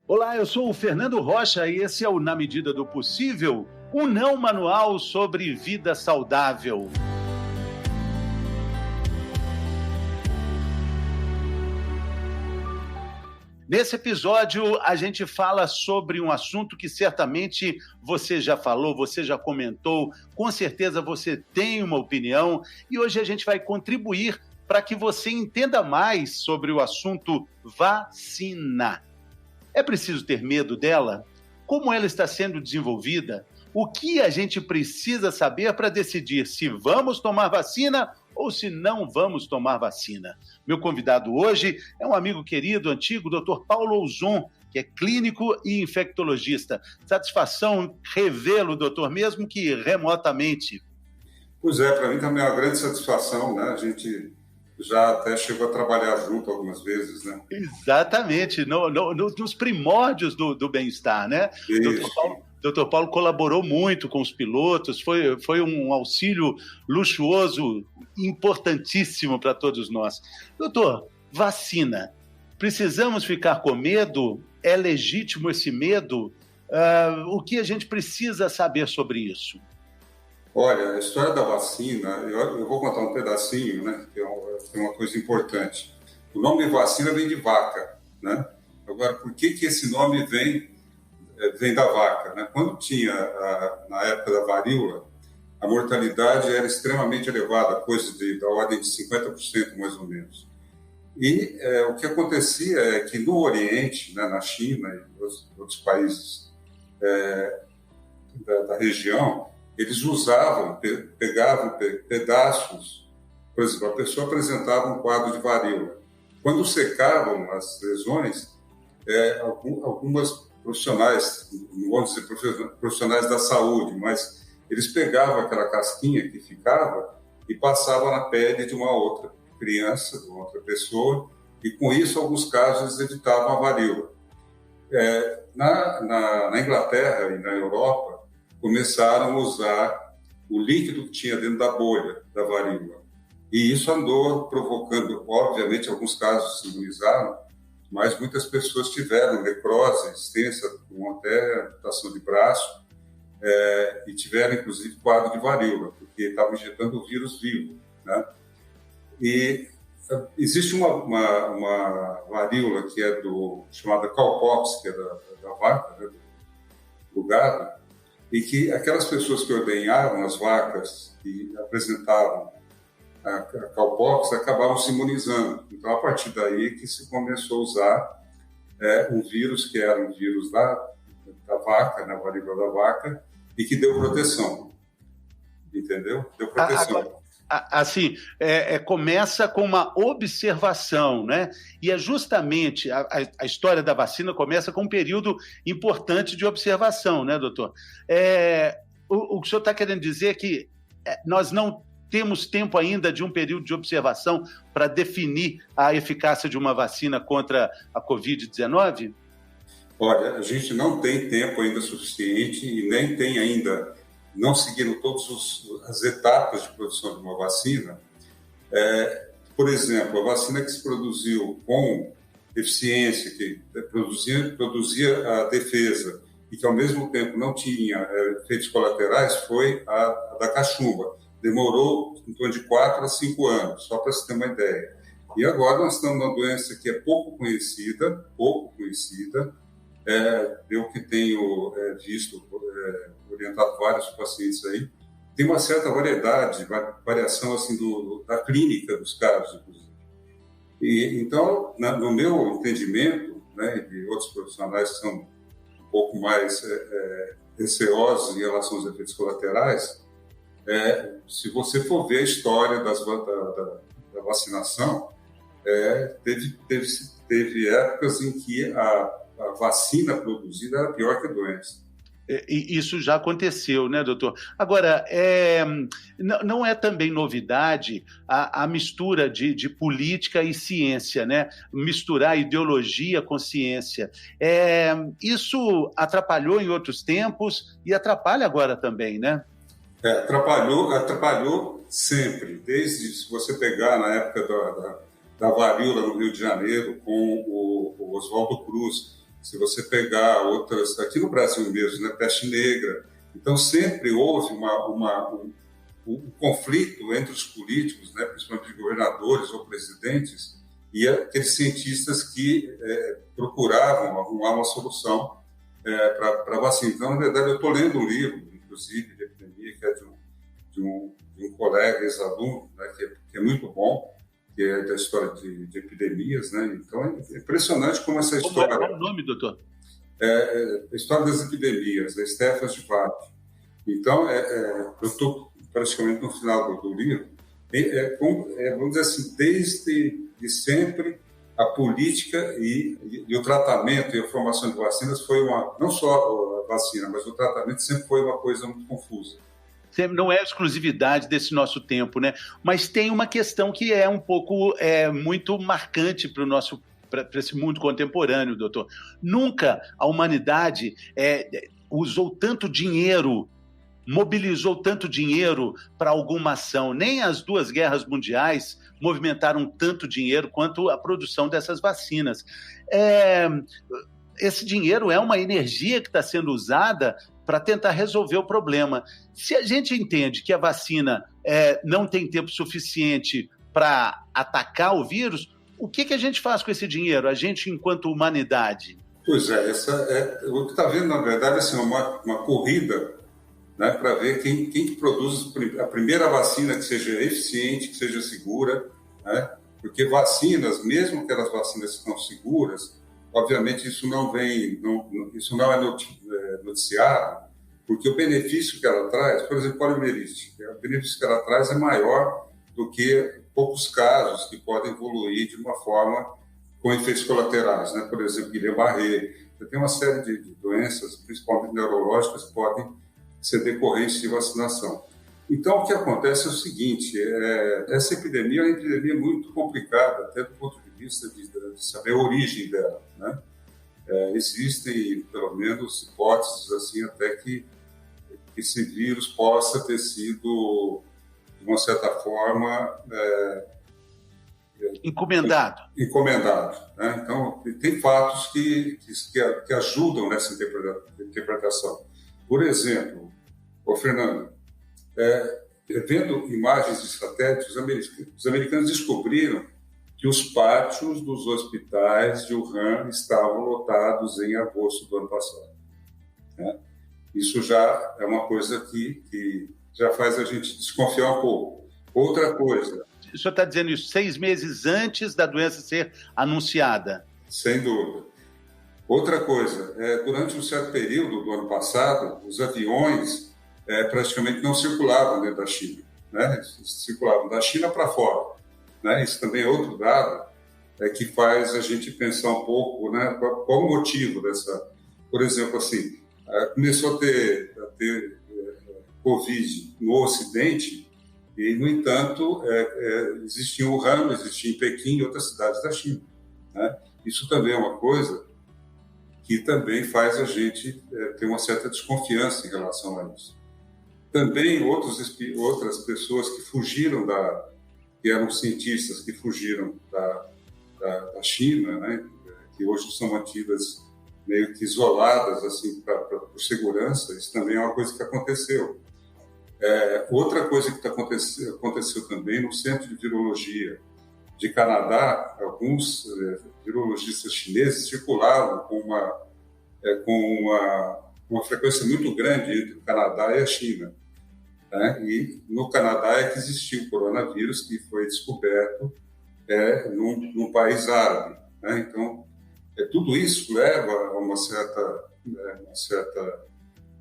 Olá, eu sou o Fernando Rocha e esse é o Na Medida do Possível, um não manual sobre vida saudável. Nesse episódio, a gente fala sobre um assunto que certamente você já falou, você já comentou, com certeza você tem uma opinião e hoje a gente vai contribuir para que você entenda mais sobre o assunto vacina. É preciso ter medo dela? Como ela está sendo desenvolvida? O que a gente precisa saber para decidir se vamos tomar vacina ou se não vamos tomar vacina? Meu convidado hoje é um amigo querido, antigo, Dr. Paulo Ouzon, que é clínico e infectologista. Satisfação revê-lo, doutor, mesmo que remotamente. Pois é, para mim também é uma grande satisfação, né? A gente já até chegou a trabalhar junto algumas vezes, né? Exatamente, nos primórdios do bem-estar, né? Dr. Paulo colaborou muito com os pilotos, foi um auxílio luxuoso, importantíssimo para todos nós. Doutor, vacina, precisamos ficar com medo? É legítimo esse medo? O que a gente precisa saber sobre isso? Olha, a história da vacina, eu vou contar um pedacinho, né? Que é uma coisa importante. O nome vacina vem de vaca, né? Agora, por que esse nome vem da vaca, né? Quando tinha, na época da varíola, a mortalidade era extremamente elevada, coisa da ordem de 50% mais ou menos. E o que acontecia é que no Oriente, né, na China e outros países da região, eles pegavam pedaços, por exemplo, a pessoa apresentava um quadro de varíola. Quando secavam as lesões, algumas profissionais, não vamos dizer profissionais da saúde, mas eles pegavam aquela casquinha que ficava e passavam na pele de uma outra criança, de uma outra pessoa, e com isso, em alguns casos, eles evitavam a varíola. Na Inglaterra e na Europa, começaram a usar o líquido que tinha dentro da bolha da varíola. E isso andou provocando, obviamente, alguns casos se imunizaram, mas muitas pessoas tiveram necrose extensa, com até amputação de braço, e tiveram, inclusive, quadro de varíola, porque estavam injetando o vírus vivo, né? E existe uma varíola que é chamada cowpox, que é da vaca, né, do gado, e que aquelas pessoas que ordenhavam as vacas e apresentavam a cowpox acabavam se imunizando. Então, a partir daí que se começou a usar um vírus que era um vírus da vaca, na varíola da vaca, e que deu proteção. Entendeu? Deu proteção. Assim, começa com uma observação, né? E é justamente a história da vacina começa com um período importante de observação, né, doutor? O que o senhor está querendo dizer é que nós não temos tempo ainda de um período de observação para definir a eficácia de uma vacina contra a Covid-19? Olha, a gente não tem tempo ainda suficiente e nem tem ainda, não seguindo todas as etapas de produção de uma vacina. Por exemplo, a vacina que se produziu com eficiência, que produzia a defesa e que ao mesmo tempo não tinha efeitos colaterais, foi a da cachumba. Demorou em torno de 4 a 5 anos, só para se ter uma ideia. E agora nós estamos numa doença que é pouco conhecida, eu que tenho visto, orientado vários pacientes aí, tem uma certa variação assim, da clínica dos casos, inclusive. E, então, no meu entendimento, né, e outros profissionais que são um pouco mais receosos em relação aos efeitos colaterais, se você for ver a história da vacinação, teve épocas em que a vacina produzida era pior que a doença. Isso já aconteceu, né, doutor? Agora, não é também novidade a mistura de política e ciência, né? Misturar ideologia com ciência. Isso atrapalhou em outros tempos e atrapalha agora também, né? Atrapalhou sempre. Desde, se você pegar na época da varíola no Rio de Janeiro, com o Oswaldo Cruz, Se você pegar outras, aqui no Brasil mesmo, né, peste negra. Então, sempre houve um conflito entre os políticos, né, principalmente governadores ou presidentes, e aqueles cientistas que procuravam arrumar uma solução para a vacina. Então, na verdade, eu estou lendo um livro, inclusive, de epidemia, que é de um colega ex-aluno, né, que é muito bom, que é da história de epidemias, né? Então, é impressionante como essa história... Qual é o nome, doutor? A história das epidemias, da Stefan Zweig. Então, eu estou praticamente no final do livro. Vamos dizer assim, desde sempre, a política e o tratamento e a formação de vacinas foi não só a vacina, mas o tratamento sempre foi uma coisa muito confusa. Não é exclusividade desse nosso tempo, né? Mas tem uma questão que é um pouco muito marcante para esse mundo contemporâneo, doutor. Nunca a humanidade usou tanto dinheiro, mobilizou tanto dinheiro para alguma ação. Nem as 2 guerras mundiais movimentaram tanto dinheiro quanto a produção dessas vacinas. Esse dinheiro é uma energia que está sendo usada para tentar resolver o problema. Se a gente entende que a vacina não tem tempo suficiente para atacar o vírus, o que a gente faz com esse dinheiro, a gente enquanto humanidade? Pois o que está vendo, na verdade, assim, uma corrida, né, para ver quem produz a primeira vacina que seja eficiente, que seja segura, né? Porque vacinas, mesmo aquelas vacinas que são seguras, obviamente isso não é noticiado, porque o benefício que ela traz, por exemplo, poliomielite, o benefício que ela traz é maior do que poucos casos que podem evoluir de uma forma com efeitos colaterais, né? Por exemplo, Guillain-Barré. Tem uma série de doenças, principalmente neurológicas, que podem ser decorrentes de vacinação. Então, o que acontece é o seguinte, essa epidemia é uma epidemia muito complicada, até do ponto de vista de saber a origem dela, né? Existem, pelo menos, hipóteses assim, até que esse vírus possa ter sido, de uma certa forma... Encomendado, né? Então, tem fatos que ajudam nessa interpretação. Por exemplo, Fernando, vendo imagens de satélites, os americanos descobriram que os pátios dos hospitais de Wuhan estavam lotados em agosto do ano passado, né? Isso já é uma coisa que já faz a gente desconfiar um pouco. Outra coisa... O senhor está dizendo isso 6 meses antes da doença ser anunciada? Sem dúvida. Outra coisa, durante um certo período do ano passado, os aviões praticamente não circulavam dentro da China, né? Circulavam da China para fora, né? Isso também é outro dado que faz a gente pensar um pouco, né? Qual o motivo dessa... Por exemplo, assim, começou a ter Covid no Ocidente e, no entanto, existia em Wuhan, existia em Pequim e outras cidades da China, né? Isso também é uma coisa que também faz a gente ter uma certa desconfiança em relação a isso. Também outras pessoas que fugiram que eram cientistas que fugiram da China, né, que hoje são mantidas meio que isoladas assim por segurança, isso também é uma coisa que aconteceu. Outra coisa que aconteceu também no Centro de Virologia de Canadá, alguns virologistas chineses circulavam com uma frequência muito grande entre o Canadá e a China, né? E no Canadá é que existiu o coronavírus, que foi descoberto num país árabe, né? Então, tudo isso leva a uma certa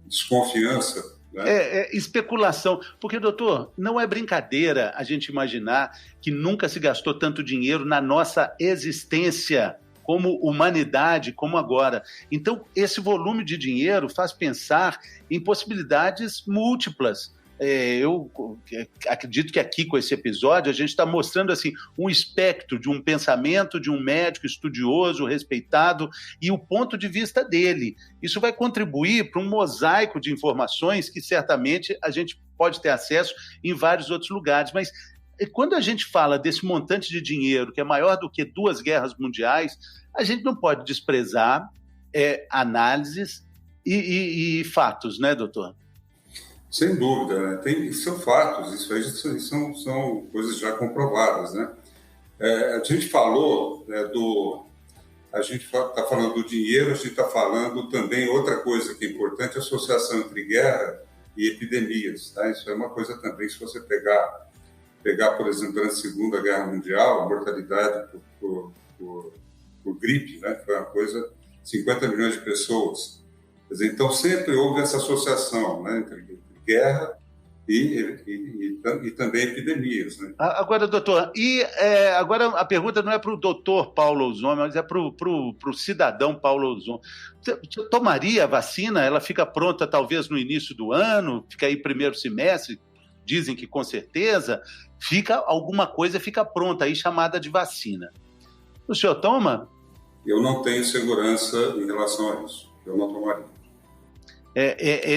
desconfiança, né? Especulação, porque, doutor, não é brincadeira a gente imaginar que nunca se gastou tanto dinheiro na nossa existência como humanidade, como agora. Então, esse volume de dinheiro faz pensar em possibilidades múltiplas. Eu acredito que aqui, com esse episódio, a gente está mostrando assim, um espectro de um pensamento de um médico estudioso, respeitado, e o ponto de vista dele. Isso vai contribuir para um mosaico de informações que certamente a gente pode ter acesso em vários outros lugares. Mas quando a gente fala desse montante de dinheiro, que é maior do que 2 guerras mundiais, a gente não pode desprezar análises e fatos, né, doutor? Sem dúvida, né? São fatos, isso aí são coisas já comprovadas, né? A gente falou, a gente está falando do dinheiro, a gente está falando também outra coisa que é importante, a associação entre guerra e epidemias, tá? Isso é uma coisa também, se você pegar, por exemplo, durante a Segunda Guerra Mundial, a mortalidade por gripe, né? Foi uma coisa, 50 milhões de pessoas. Quer dizer, então sempre houve essa associação, né, entre guerra e também epidemias, né? Agora, doutor, agora a pergunta não é para o doutor Paulo Ouzon, mas é para o cidadão Paulo Ouzon. Você tomaria a vacina? Ela fica pronta talvez no início do ano, fica aí primeiro semestre, dizem que com certeza, alguma coisa fica pronta aí chamada de vacina. O senhor toma? Eu não tenho segurança em relação a isso. Eu não tomaria.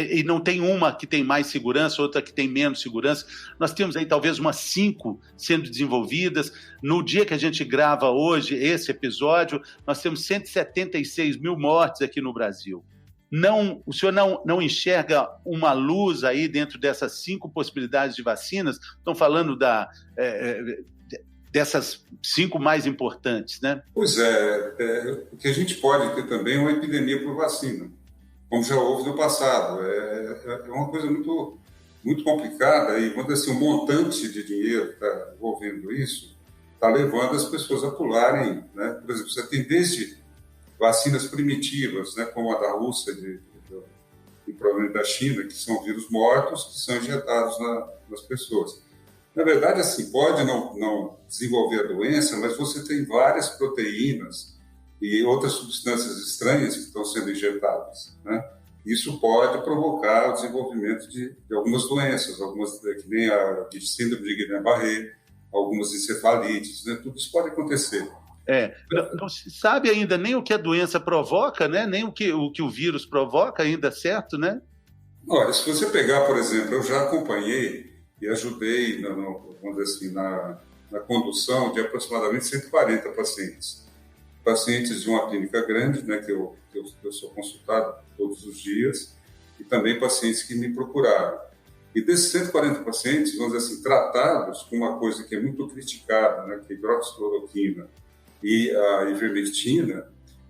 E não tem uma que tem mais segurança, outra que tem menos segurança. Nós temos aí talvez umas 5 sendo desenvolvidas. No dia que a gente grava hoje esse episódio, nós temos 176 mil mortes aqui no Brasil. O senhor não enxerga uma luz aí dentro dessas 5 possibilidades de vacinas? Estão falando dessas 5 mais importantes, né? Pois o que a gente pode ter também é uma epidemia por vacina, como já houve no passado. É uma coisa muito, muito complicada e, quando assim, o montante de dinheiro que está envolvendo isso está levando as pessoas a pularem, né? Por exemplo, você tem desde vacinas primitivas, né, como a da Rússia e provavelmente da China, que são vírus mortos, que são injetados nas pessoas. Na verdade, assim, pode não desenvolver a doença, mas você tem várias proteínas e outras substâncias estranhas que estão sendo injetadas, né? Isso pode provocar o desenvolvimento de algumas doenças, algumas que nem a síndrome de Guillain-Barré, algumas encefalites, né? Tudo isso pode acontecer. Não se sabe ainda nem o que a doença provoca, né? Nem o que o vírus provoca ainda, certo, né? Olha, se você pegar, por exemplo, eu já acompanhei e ajudei, vamos dizer assim, na condução de aproximadamente 140 pacientes de uma clínica grande, né, que eu sou consultado todos os dias, e também pacientes que me procuraram. E desses 140 pacientes, vamos dizer assim, tratados com uma coisa que é muito criticada, né, que é a hidroxicloroquina e a ivermectina,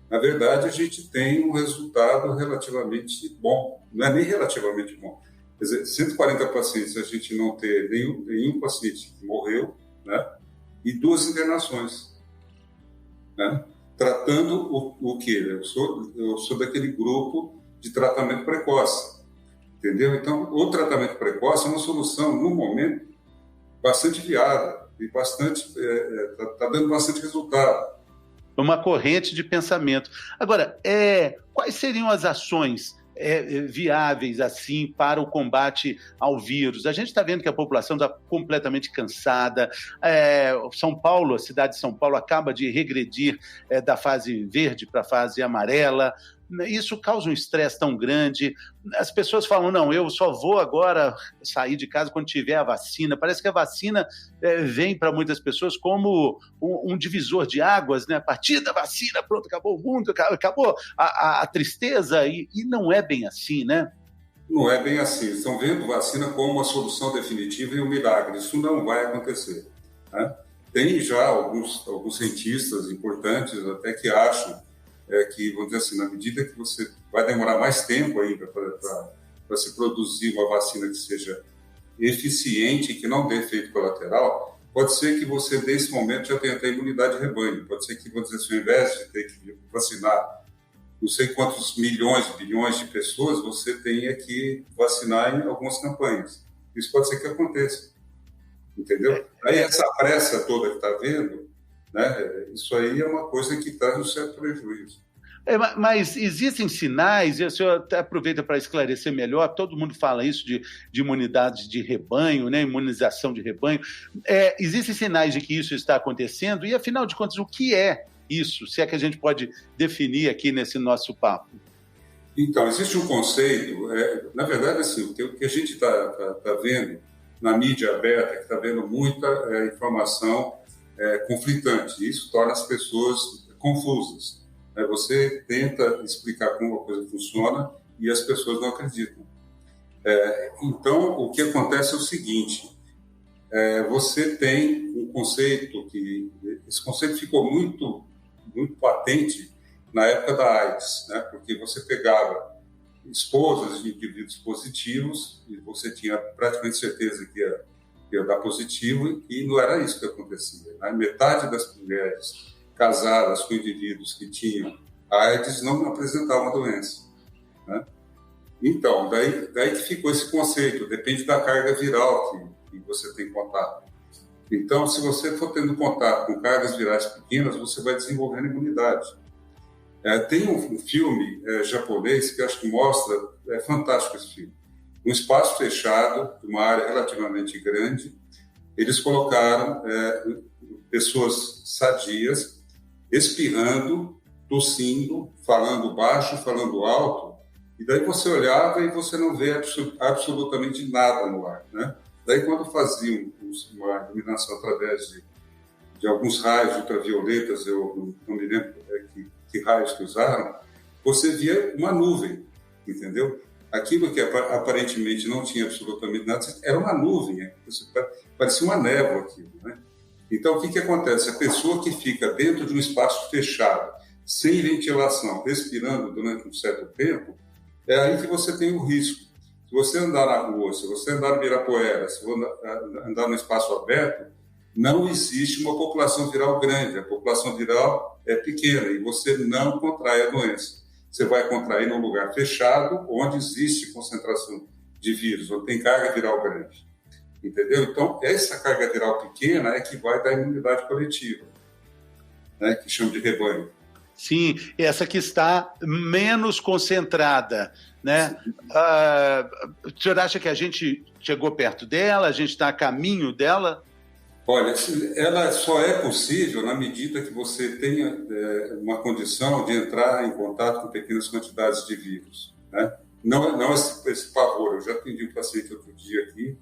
na verdade, a gente tem um resultado relativamente bom. Não é nem relativamente bom. Quer dizer, 140 pacientes, a gente não ter nenhum paciente que morreu, né, e 2 internações, né, tratando o quê? Eu sou daquele grupo de tratamento precoce, entendeu? Então, o tratamento precoce é uma solução, no momento, bastante viável e está dando bastante resultado. Uma corrente de pensamento. Agora, quais seriam as ações viáveis assim para o combate ao vírus? A gente está vendo que a população está completamente cansada. São Paulo, a cidade de São Paulo, acaba de regredir da fase verde para a fase amarela. Isso causa um estresse tão grande. As pessoas falam, não, eu só vou agora sair de casa quando tiver a vacina. Parece que a vacina vem para muitas pessoas como um divisor de águas, né? A partir da vacina, pronto, acabou o mundo, acabou a tristeza, e não é bem assim, né? Não é bem assim. Estão vendo vacina como uma solução definitiva e um milagre. Isso não vai acontecer, né? Tem já alguns cientistas importantes até que acham que, vamos dizer assim, na medida que você vai demorar mais tempo ainda para se produzir uma vacina que seja eficiente e que não dê efeito colateral, pode ser que você, nesse momento, já tenha até imunidade de rebanho. Pode ser que, vamos dizer assim, ao invés de ter que vacinar não sei quantos milhões, bilhões de pessoas, você tenha que vacinar em algumas campanhas. Isso pode ser que aconteça, entendeu? Aí essa pressa toda que está vendo, né, isso aí é uma coisa que traz um certo prejuízo. Mas existem sinais, e o senhor até aproveita para esclarecer melhor, todo mundo fala isso de imunidade de rebanho, né, imunização de rebanho. Existem sinais de que isso está acontecendo? E, afinal de contas, o que é isso? Se é que a gente pode definir aqui nesse nosso papo. Então, existe um conceito, na verdade, assim, o que a gente está vendo na mídia aberta, que está vendo muita informação conflitante. Isso torna as pessoas confusas. né? Você tenta explicar como a coisa funciona e as pessoas não acreditam. Então, o que acontece é o seguinte, você tem um conceito esse conceito ficou muito, muito patente na época da AIDS, né? Porque você pegava esposas de indivíduos positivos e você tinha praticamente certeza que ia dar positivo, e não era isso que acontecia, né? Metade das mulheres casadas com indivíduos que tinham AIDS não apresentavam a doença, né? Então, daí que ficou esse conceito, depende da carga viral que você tem contato. Então, se você for tendo contato com cargas virais pequenas, você vai desenvolvendo imunidade. Tem um filme japonês que acho que mostra, é fantástico esse filme, um espaço fechado, uma área relativamente grande, eles colocaram pessoas sadias, espirrando, tossindo, falando baixo, falando alto, e daí você olhava e você não vê absolutamente nada no ar, né? Daí, quando faziam uma iluminação através de alguns raios ultravioletas, eu não me lembro que raios que usaram, você via uma nuvem, entendeu? Aquilo que aparentemente não tinha absolutamente nada, era uma nuvem, né? Parecia uma névoa aquilo, né? Então, o que acontece? A pessoa que fica dentro de um espaço fechado, sem ventilação, respirando durante um certo tempo, é aí que você tem o risco. Se você andar na rua, se você andar no Ibirapuera, se você andar no espaço aberto, não existe uma população viral grande. A população viral é pequena e você não contrai a doença. Você vai contrair num lugar fechado, onde existe concentração de vírus, onde tem carga viral grande. Entendeu? Então, essa carga viral pequena é que vai dar imunidade coletiva, né? Que chama de rebanho. Sim, essa que está menos concentrada, né? O senhor acha que a gente chegou perto dela, a gente está a caminho dela? Olha, ela só é possível na medida que você tenha uma condição de entrar em contato com pequenas quantidades de vírus, né? Não esse pavor. Eu já atendi um paciente outro dia aqui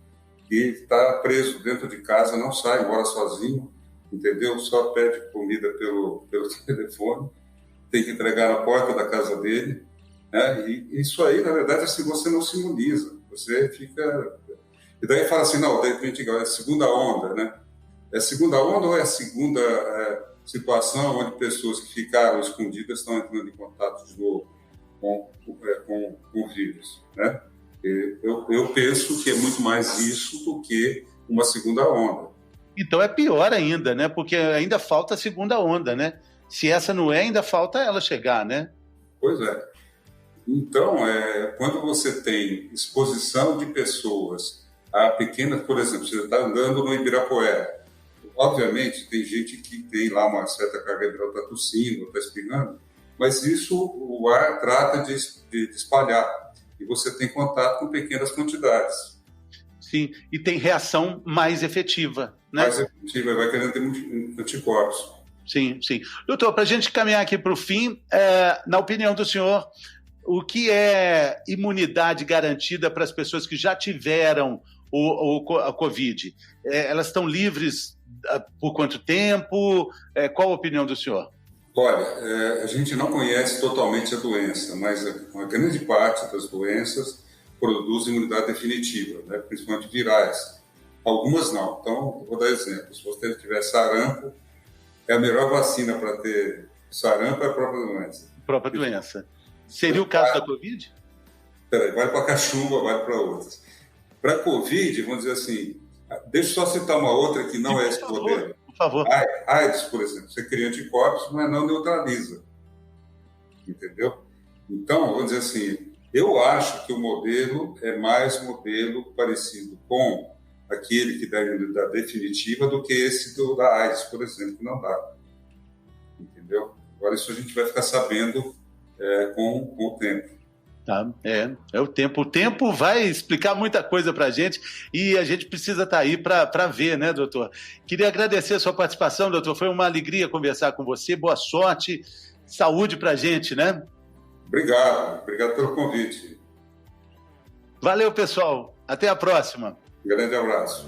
que está preso dentro de casa, não sai, mora sozinho, entendeu? Só pede comida pelo telefone, tem que entregar na porta da casa dele, né? E isso aí, na verdade, assim, você não se imuniza, você fica... E daí fala assim, não, de repente é a segunda onda, né? É a segunda onda ou é a segunda situação onde pessoas que ficaram escondidas estão entrando em contato de novo com o vírus, né? Eu penso que é muito mais isso do que uma segunda onda. Então é pior ainda, né? Porque ainda falta a segunda onda, né? Se essa não é, ainda falta ela chegar, né? Pois é. Então, quando você tem exposição de pessoas a pequenas, por exemplo, você está andando no Ibirapuera, obviamente tem gente que tem lá uma certa carga viral, está tossindo, está espirrando, mas isso o ar trata de espalhar, e você tem contato com pequenas quantidades. Sim, e tem reação mais efetiva, né? Mais efetiva, vai querendo ter anticorpos. Sim, sim. Doutor, para a gente caminhar aqui para o fim, na opinião do senhor, o que é imunidade garantida para as pessoas que já tiveram a Covid? Elas estão livres por quanto tempo? Qual a opinião do senhor? Olha, a gente não conhece totalmente a doença, mas uma grande parte das doenças produz imunidade definitiva, né? Principalmente virais. Algumas não. Então, vou dar exemplo. Se você tiver sarampo, é a melhor vacina para ter sarampo é a própria doença. Própria doença. Seria o caso da Covid? Peraí, vale para cachumba, vale para outras. Para Covid, vamos dizer assim, deixa eu só citar uma outra que não é esse modelo. Por favor. AIDS, por exemplo, você cria anticorpos, mas não neutraliza. Entendeu? Então, vamos dizer assim, eu acho que o modelo é mais um modelo parecido com aquele que dá imunidade definitiva do que esse da AIDS, por exemplo, que não dá. Entendeu? Agora, isso a gente vai ficar sabendo com o tempo. Tá, é o tempo. O tempo vai explicar muita coisa para a gente e a gente precisa estar aí para ver, né, doutor? Queria agradecer a sua participação, doutor. Foi uma alegria conversar com você. Boa sorte, saúde para a gente, né? Obrigado pelo convite. Valeu, pessoal. Até a próxima. Grande abraço.